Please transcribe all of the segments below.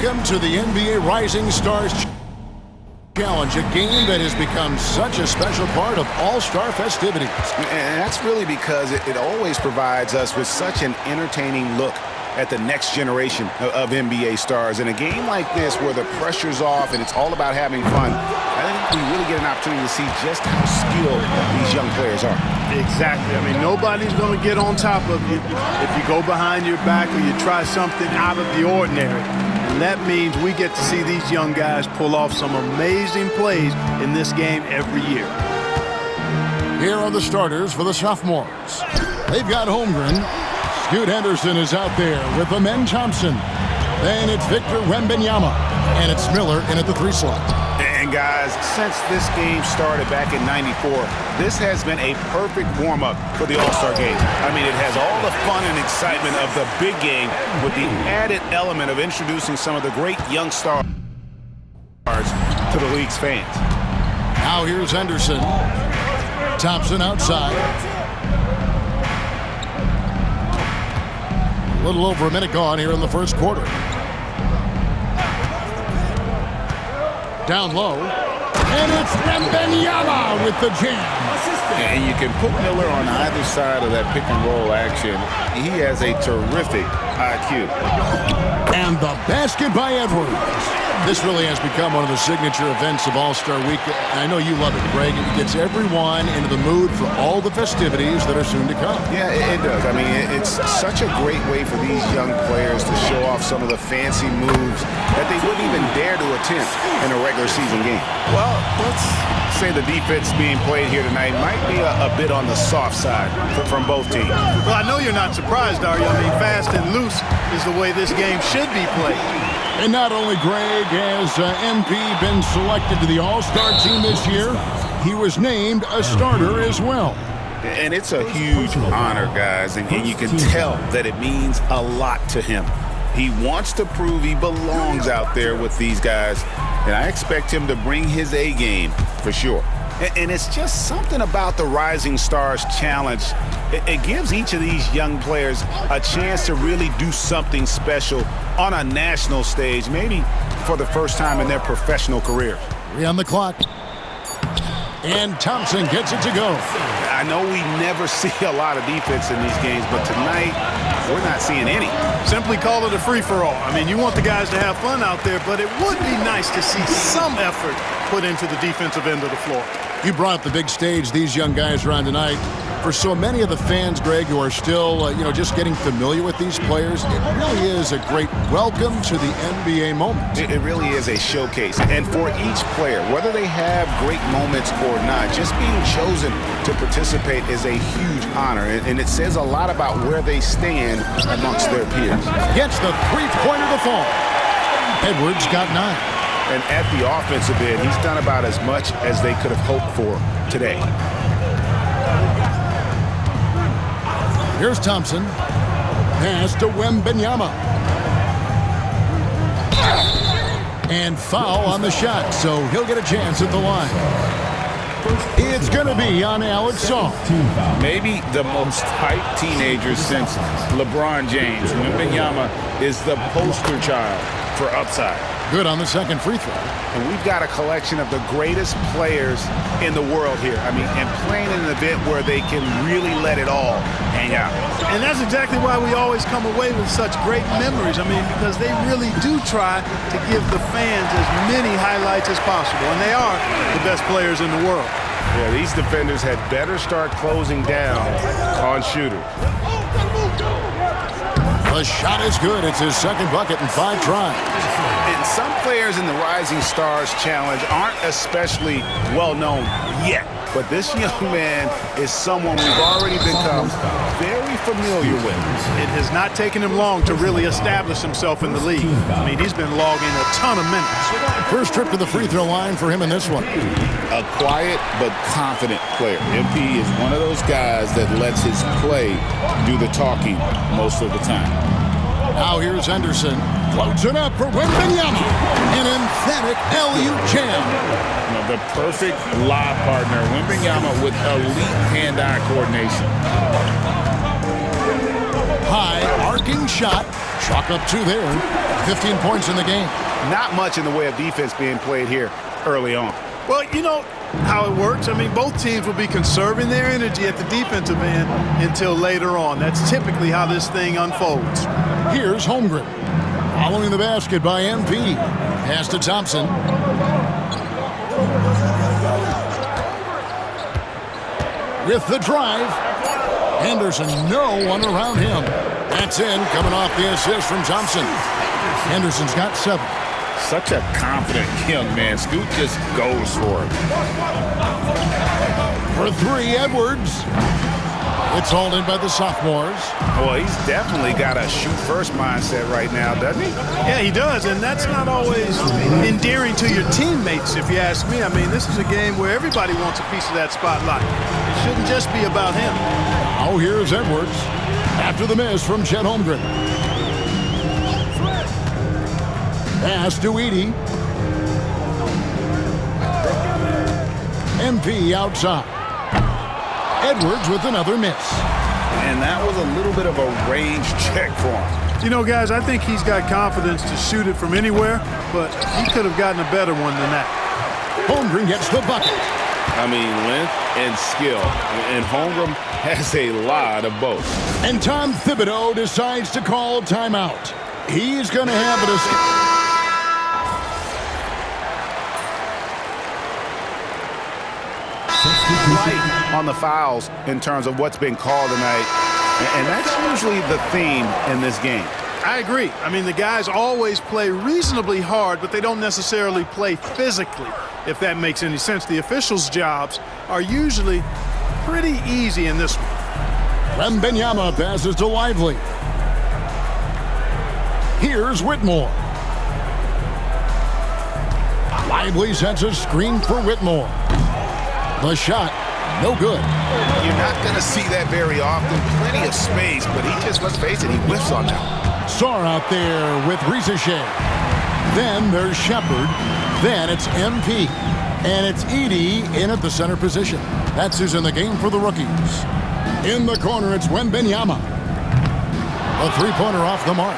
Welcome to the NBA Rising Stars Challenge, a game that has become such a special part of all-star festivities. And that's really because it always provides us with such an entertaining look at the next generation of NBA stars. In a game like this where the pressure's off and it's all about having fun, I think we really get an opportunity to see just how skilled these young players are. Exactly. I mean, nobody's going to get on top of you if you go behind your back or you try something out of the ordinary. And that means we get to see these young guys pull off some amazing plays in this game every year. Here are the starters for the sophomores. They've got Holmgren. Scoot Henderson is out there with Amen Thompson. Then it's Victor Wembanyama. And it's Miller in at the 3 slot. And guys, since this game started back in '94, this has been a perfect warm-up for the All-Star game. I mean, it has all the fun and excitement of the big game with the added element of introducing some of the great young stars to the league's fans. Now here's Henderson. Thompson outside. A little over a minute gone here in the first quarter. Down low. And it's Wembanyama with the jam. And you can put Miller on either side of that pick-and-roll action. He has a terrific IQ. And the basket by Edwards. This really has become one of the signature events of All-Star Week. I know you love it, Greg. It gets everyone into the mood for all the festivities that are soon to come. Yeah, it does. I mean, it's such a great way for these young players to show off some of the fancy moves that they wouldn't even dare to attempt in a regular season game. Well, let's say the defense being played here tonight might be a bit on the soft side from both teams. Well, I know you're not surprised, are you? I mean, fast and loose is the way this game should be played. And not only, Greg, has MP been selected to the All-Star team this year, he was named a starter as well. And it's a huge honor, guys, and you can tell that it means a lot to him. He wants to prove he belongs out there with these guys, and I expect him to bring his A game for sure. And it's just something about the Rising Stars Challenge. It gives each of these young players a chance to really do something special on a national stage, maybe for the first time in their professional career. 3 on the clock. And Thompson gets it to go. I know we never see a lot of defense in these games, but tonight we're not seeing any. Simply call it a free-for-all. I mean, you want the guys to have fun out there, but it would be nice to see some effort put into the defensive end of the floor. You brought up the big stage these young guys are on tonight. For so many of the fans, Greg, who are still, just getting familiar with these players, it really is a great welcome to the NBA moment. It really is a showcase. And for each player, whether they have great moments or not, just being chosen to participate is a huge honor. And it says a lot about where they stand amongst their peers. Gets the three-pointer to fall. Edwards got 9. And at the offensive end, he's done about as much as they could have hoped for today. Here's Thompson. Pass to Wembanyama. And foul on the shot, so he'll get a chance at the line. It's going to be on Alex Song. Maybe the most hyped teenager since LeBron James. Wembanyama is the poster child for upside. Good on the second free throw. And we've got a collection of the greatest players in the world here. I mean, and playing in an event where they can really let it all hang out. And that's exactly why we always come away with such great memories. I mean, because they really do try to give the fans as many highlights as possible. And they are the best players in the world. Yeah, these defenders had better start closing down on shooters. The shot is good. It's his second bucket in 5 tries. And some players in the Rising Stars Challenge aren't especially well known yet. But this young man is someone we've already become very familiar with. It has not taken him long to really establish himself in the league. I mean, he's been logging a ton of minutes. First trip to the free throw line for him in this one. A quiet but confident player. MP is one of those guys that lets his play do the talking most of the time. Now here's Henderson. Floats it up for Wembanyama. An emphatic LU jam. The perfect lob partner. Wembanyama with elite hand-eye coordination. High arc Arcing shot. Chalk up 2 there. 15 points in the game. Not much in the way of defense being played here early on. Well, you know how it works. I mean, both teams will be conserving their energy at the defensive end until later on. That's typically how this thing unfolds. Here's Holmgren. Following the basket by MP. Pass to Thompson. With the drive. Henderson, no one around him. That's in, coming off the assist from Thompson. Henderson's got 7. Such a confident young man. Scoot just goes for it. For 3, Edwards. It's hauled in by the sophomores. Well, he's definitely got a shoot-first mindset right now, doesn't he? Yeah, he does, and that's not always endearing to your teammates, if you ask me. I mean, this is a game where everybody wants a piece of that spotlight. It shouldn't just be about him. Now here's Edwards. After the miss from Chet Holmgren. Pass to Edey. MP outside. Edwards with another miss. And that was a little bit of a range check for him. You know, guys, I think he's got confidence to shoot it from anywhere, but he could have gotten a better one than that. Holmgren gets the bucket. I mean, length and skill. And Holmgren has a lot of both. And Tom Thibodeau decides to call timeout. He's going to have it. Light on the fouls in terms of what's been called tonight, and that's usually the theme in this game. I agree. I mean, the guys always play reasonably hard, but they don't necessarily play physically, if that makes any sense. The officials' jobs are usually pretty easy in this one. Wembanyama passes to Lively. Here's Whitmore. Lively sets a screen for Whitmore. The shot, no good. You're not going to see that very often. Plenty of space, but he just, let's face it, he whiffs on that. Sarr out there with Ricochet. Then there's Shepard. Then it's MP. And it's Edey in at the center position. That's who's in the game for the rookies. In the corner, it's Wembanyama. A 3-pointer off the mark.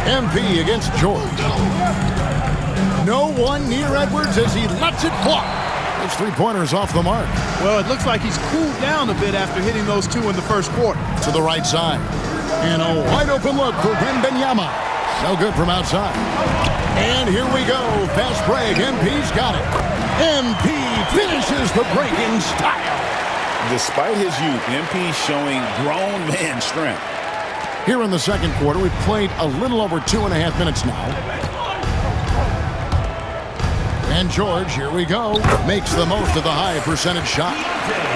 MP against George. No one near Edwards as he lets it fly. His 3-pointers off the mark. Well, it looks like he's cooled down a bit after hitting those 2 in the first quarter. To the right side. And a wide open look for Wembanyama. No good from outside. And here we go. Fast break. MP's got it. MP finishes the break in style. Despite his youth, MP showing grown man strength. Here in the second quarter, we've played a little over 2.5 minutes now. And George, here we go, makes the most of the high percentage shot.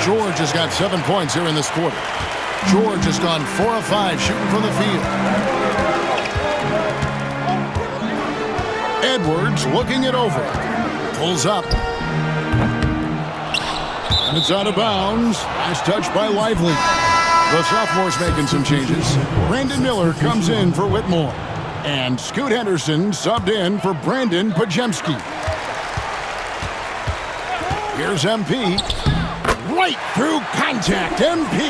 George has got 7 points here in this quarter. George has gone 4 of 5 shooting from the field. Edwards looking it over. Pulls up. And it's out of bounds. Nice touch by Lively. The sophomore's making some changes. Brandon Miller comes in for Whitmore. And Scoot Henderson subbed in for Brandon Pajemski. Here's MP. Right through contact, MP.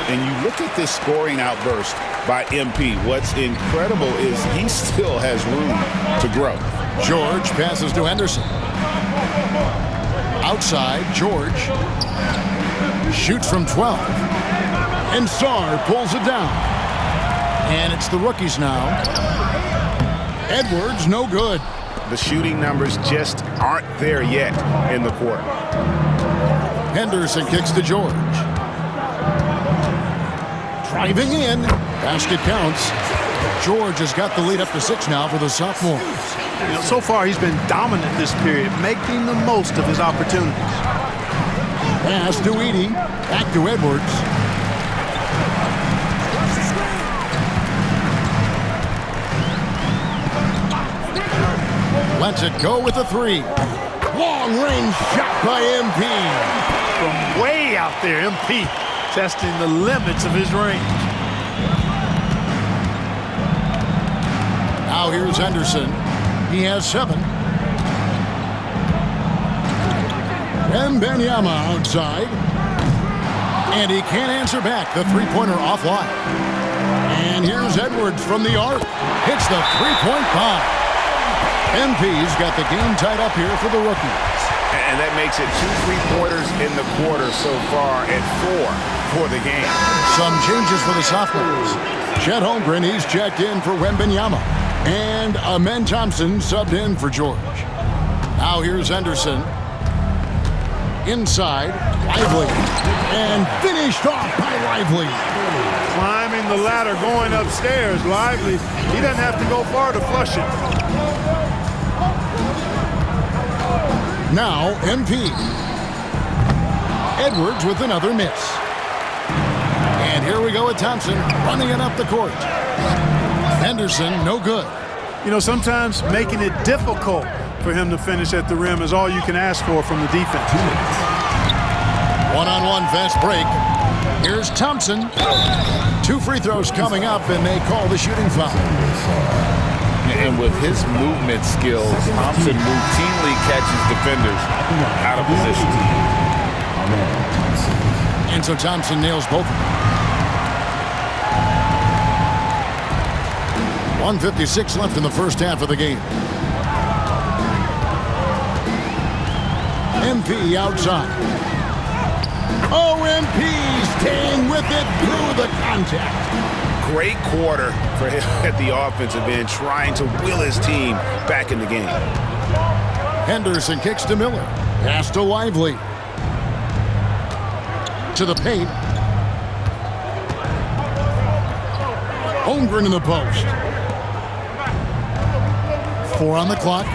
And you look at this scoring outburst by MP. What's incredible is he still has room to grow. George passes to Henderson. Outside, George shoots from 12. And Sarr pulls it down. And it's the rookies now. Edwards, no good. The shooting numbers just aren't there yet in the quarter. Henderson kicks to George. Driving in. Basket counts. George has got the lead up to 6 now for the sophomores. You know, so far he's been dominant this period, making the most of his opportunities. Pass to Edey. Back to Edwards. Lets it go with a 3. Long range shot by MP. From way out there, MP testing the limits of his range. Now here's Henderson. He has 7. Wembanyama outside. And he can't answer back. The three-pointer offline. And here's Edwards from the arc. Hits the three-point bomb. MP's got the game tied up here for the rookies. And that makes it 2 3-pointers in the quarter so far and 4 for the game. Some changes for the sophomores. Chet Holmgren, he's checked in for Wembanyama. And Amen Thompson subbed in for George. Now here's Henderson. Inside, Lively. And finished off by Lively. Climbing the ladder, going upstairs. Lively, he doesn't have to go far to flush it. Now, MP. Edwards with another miss. And here we go with Thompson running it up the court. Henderson, no good. You know, sometimes making it difficult for him to finish at the rim is all you can ask for from the defense. One-on-one fast break. Here's Thompson. 2 free throws coming up, and they call the shooting foul. And with his movement skills, Thompson routinely catches defenders out of position. And so Thompson nails both of them. 1:56 left in the first half of the game. MP outside. Oh, MP staying with it through the contact. Great quarter for him at the offensive end, trying to will his team back in the game. Henderson kicks to Miller. Pass to Lively. To the paint. Holmgren in the post. 4 on the clock.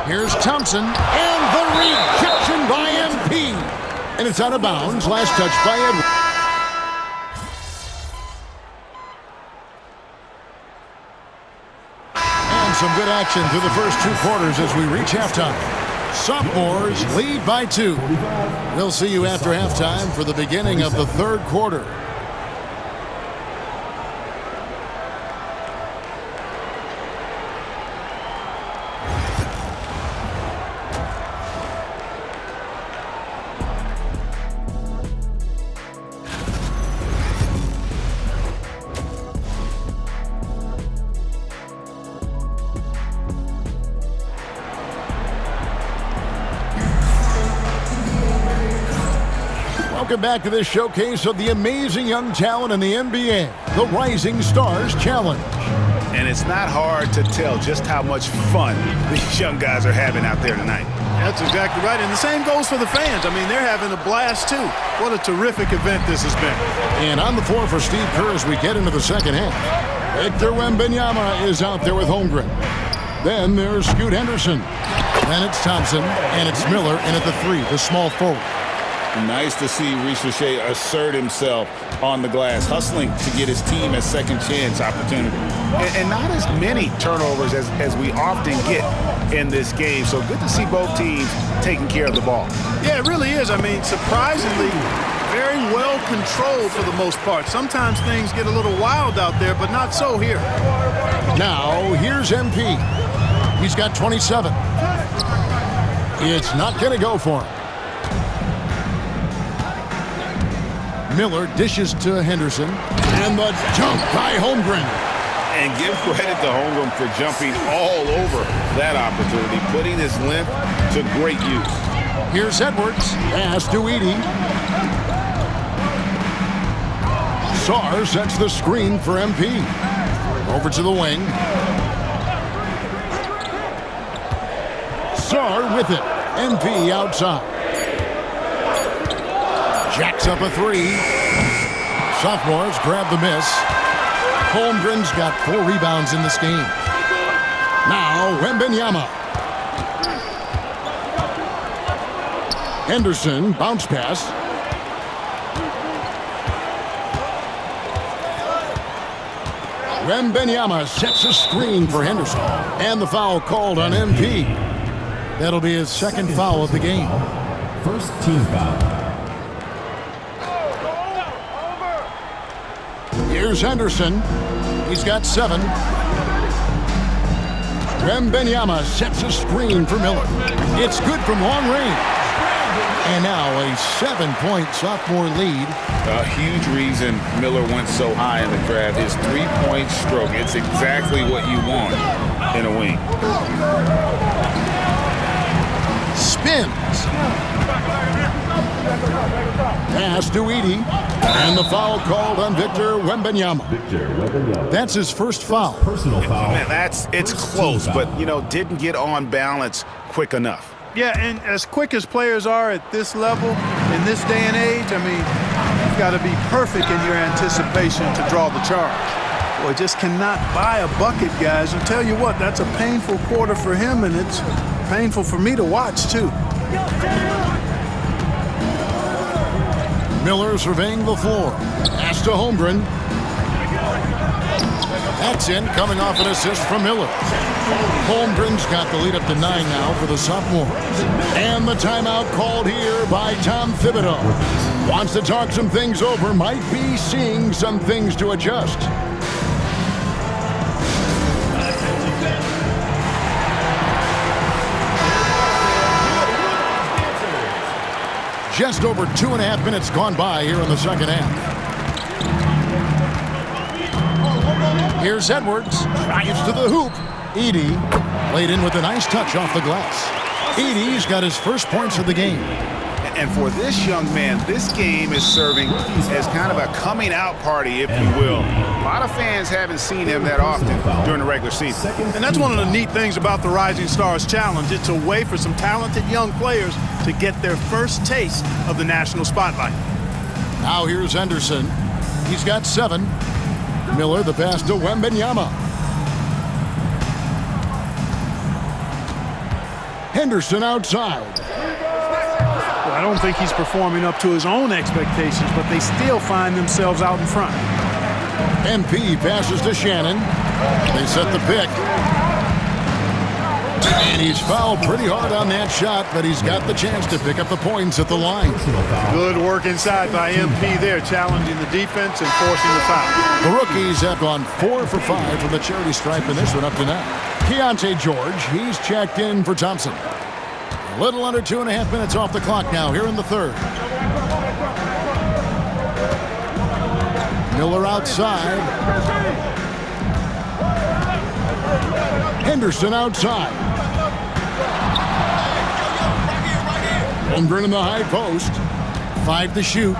Here's Thompson. And the rejection by MP. And it's out of bounds. Last touch by Edwards. Some good action through the first 2 quarters as we reach halftime. Sophomores lead by 2. We'll see you after halftime for the beginning of the third quarter. Welcome back to this showcase of the amazing young talent in the NBA, the Rising Stars Challenge. And it's not hard to tell just how much fun these young guys are having out there tonight. That's exactly right, and the same goes for the fans. I mean, they're having a blast, too. What a terrific event this has been. And on the floor for Steve Kerr as we get into the second half. Victor Wembanyama is out there with Holmgren. Then there's Scoot Henderson. Then it's Thompson, and it's Miller in at the 3, the small forward. Nice to see Ricochet assert himself on the glass, hustling to get his team a second chance opportunity. And not as many turnovers as we often get in this game. So good to see both teams taking care of the ball. Yeah, it really is. I mean, surprisingly, very well controlled for the most part. Sometimes things get a little wild out there, but not so here. Now, here's MP. He's got 27. It's not going to go for him. Miller dishes to Henderson. And the dunk by Holmgren. And give credit to Holmgren for jumping all over that opportunity, putting his length to great use. Here's Edwards. Pass to Edey. Sarr sets the screen for MP. Over to the wing. Sarr with it. MP outside. Jacks up a 3. Sophomores grab the miss. Holmgren's got 4 rebounds in this game. Now, Wembanyama. Henderson, bounce pass. Wembanyama sets a screen for Henderson. And the foul called on MP. That'll be his second foul of the game. First team foul. Here's Henderson. He's got 7. Wembanyama sets a screen for Miller. It's good from long range. And now a 7-point sophomore lead. A huge reason Miller went so high in the draft. His three-point stroke. It's exactly what you want in a wing. Spins. Pass to Edey. And the foul called on Victor Wembanyama. That's his first foul. Personal foul. Man, it's close, but, didn't get on balance quick enough. Yeah, and as quick as players are at this level, in this day and age, you've got to be perfect in your anticipation to draw the charge. Boy, just cannot buy a bucket, guys. I'll tell you what, that's a painful quarter for him, and it's painful for me to watch, too. Miller surveying the floor. Pass to Holmgren. That's in, coming off an assist from Miller. Holmgren's got the lead up to 9 now for the sophomores. And the timeout called here by Tom Thibodeau. Wants to talk some things over, might be seeing some things to adjust. Just over 2.5 minutes gone by here in the second half. Here's Edwards. Drives to the hoop. Edey laid in with a nice touch off the glass. Edey's got his first points of the game. And for this young man, this game is serving as kind of a coming out party, if you will. A lot of fans haven't seen him that often during the regular season. And that's one of the neat things about the Rising Stars Challenge. It's a way for some talented young players to get their first taste of the national spotlight. Now here's Henderson. He's got 7. Miller the pass to Wembanyama. Henderson outside. Well, I don't think he's performing up to his own expectations, but they still find themselves out in front. MP passes to Shannon. They set the pick. And he's fouled pretty hard on that shot, but he's got the chance to pick up the points at the line. Good work inside by MP there, challenging the defense and forcing the foul. The rookies have gone 4 for 5 from the charity stripe in this one up to now. Keontae George, he's checked in for Thompson. A little under 2.5 minutes off the clock now here in the third. Miller outside. Henderson outside. Holmgren in the high post. 5 to shoot.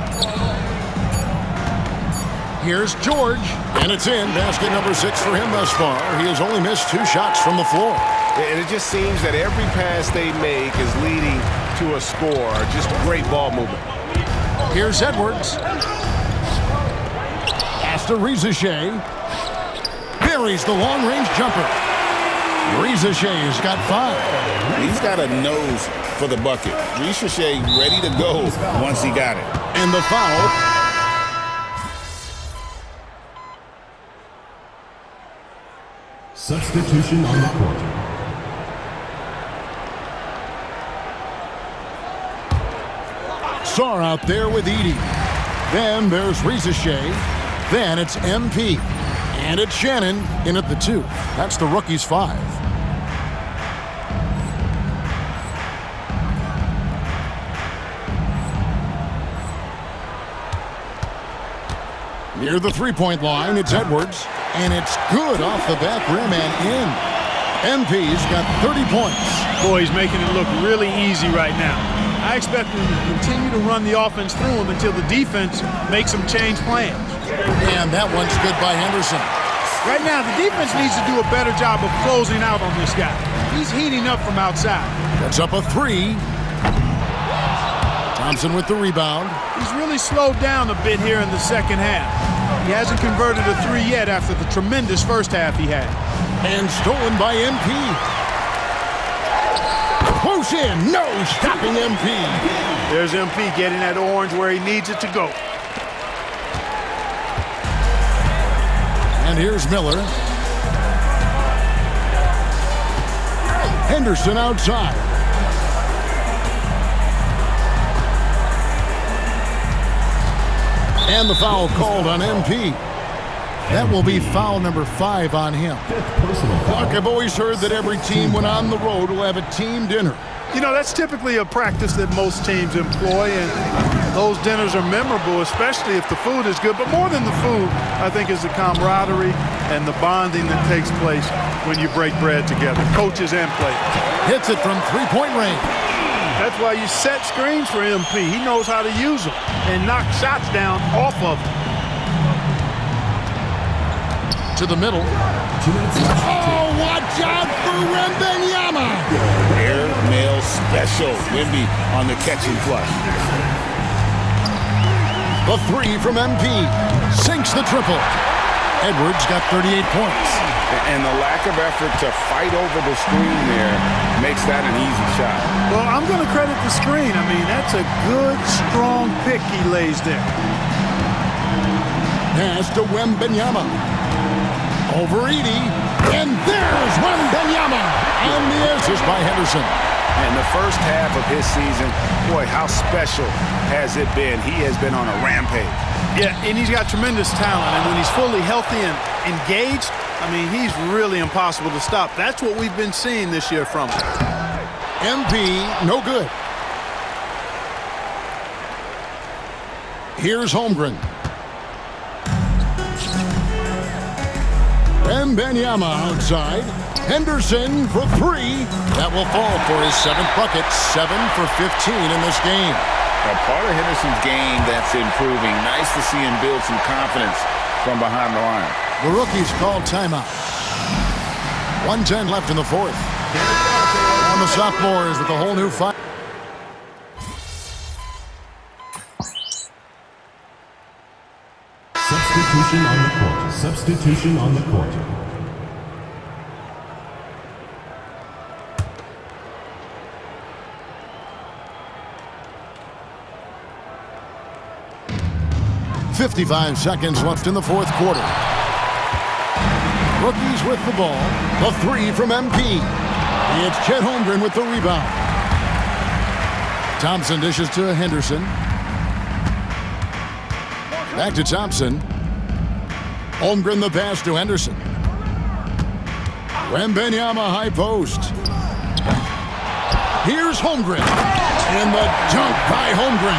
Here's George, and it's in. Basket number 6 for him thus far. He has only missed 2 shots from the floor. And it just seems that every pass they make is leading to a score. Just great ball movement. Here's Edwards. Pass to Rizachet. Buries the long-range jumper. Rizachet's got 5. He's got a nose for the bucket. Rizachet ready to go once he got it. And the foul. Substitution on the court. Sarr out there with Edey. Then there's Rizachet. Then it's MP. And it's Shannon in at the 2. That's the rookie's 5. Near the three-point line, it's Edwards. And it's good off the back rim and in. MP's got 30 points. Boy, he's making it look really easy right now. I expect him to continue to run the offense through him until the defense makes him change plans. And that one's good by Henderson. Right now, the defense needs to do a better job of closing out on this guy. He's heating up from outside. That's up a 3. Thompson with the rebound. He's really slowed down a bit here in the second half. He hasn't converted a 3 yet after the tremendous first half he had. And stolen by MP. Close in, no stopping MP. There's MP getting that orange where he needs it to go. And here's Miller. Henderson outside. And the foul called on MP. That will be foul number 5 on him. Look, I've always heard that every team when on the road will have a team dinner. You know, that's typically a practice that most teams employ, and those dinners are memorable, especially if the food is good. But more than the food, I think, is the camaraderie and the bonding that takes place when you break bread together, coaches and players. Hits it from three-point range. That's why you set screens for MP. He knows how to use them and knock shots down off of them. To the middle. 2 minutes left. Oh, watch out for Wembanyama. Air mail special. Wemby on the catching flush. The three from MP. Sinks the triple. Edwards got 38 points. And the lack of effort to fight over the screen there makes that an easy shot. Well, I'm going to credit the screen. I mean, that's a good, strong pick he lays there. Pass to Wembanyama. Over Edey. And there's Wembanyama. And the assist by Henderson. And the first half of his season, boy, how special has it been? He has been on a rampage. Yeah, and he's got tremendous talent. And when he's fully healthy and engaged, I mean, he's really impossible to stop. That's what we've been seeing this year from him. MP, no good. Here's Holmgren. Wembanyama outside. Henderson for three. That will fall for his 7th bucket. 7 for 15 in this game. A part of Henderson's game that's improving. Nice to see him build some confidence from behind the line. The rookies call timeout. 1:10 left in the fourth. And the sophomores with a whole new fight. Substitution on the court. Substitution on the court. .55 seconds left in the fourth quarter. Rookies with the ball. The three from MP. It's Chet Holmgren with the rebound. Thompson dishes to Henderson. Back to Thompson. Holmgren the pass to Henderson. Wembanyama high post. Here's Holmgren. And the dunk by Holmgren.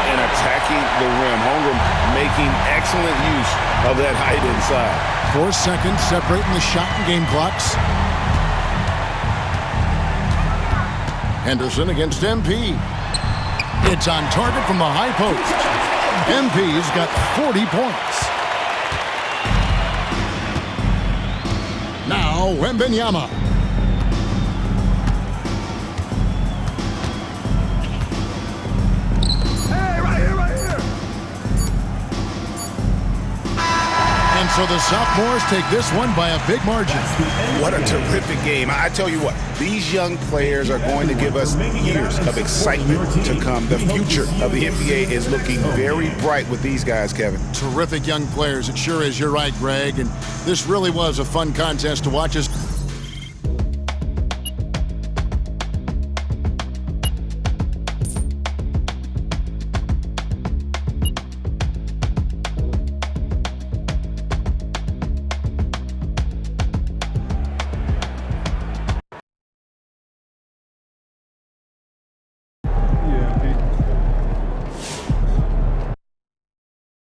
And attacking the rim. Holmgren making excellent use of that height inside. 4 seconds separating the shot and game clocks. Henderson against MP. It's on target from the high post. MP's got 40 points. Now Wembanyama. And so the sophomores take this one by a big margin. What a terrific game. I tell you what, these young players are going to give us years of excitement to come. The future of the NBA is looking very bright with these guys, Kevin. Terrific young players. It sure is. You're right, Greg. And this really was a fun contest to watch.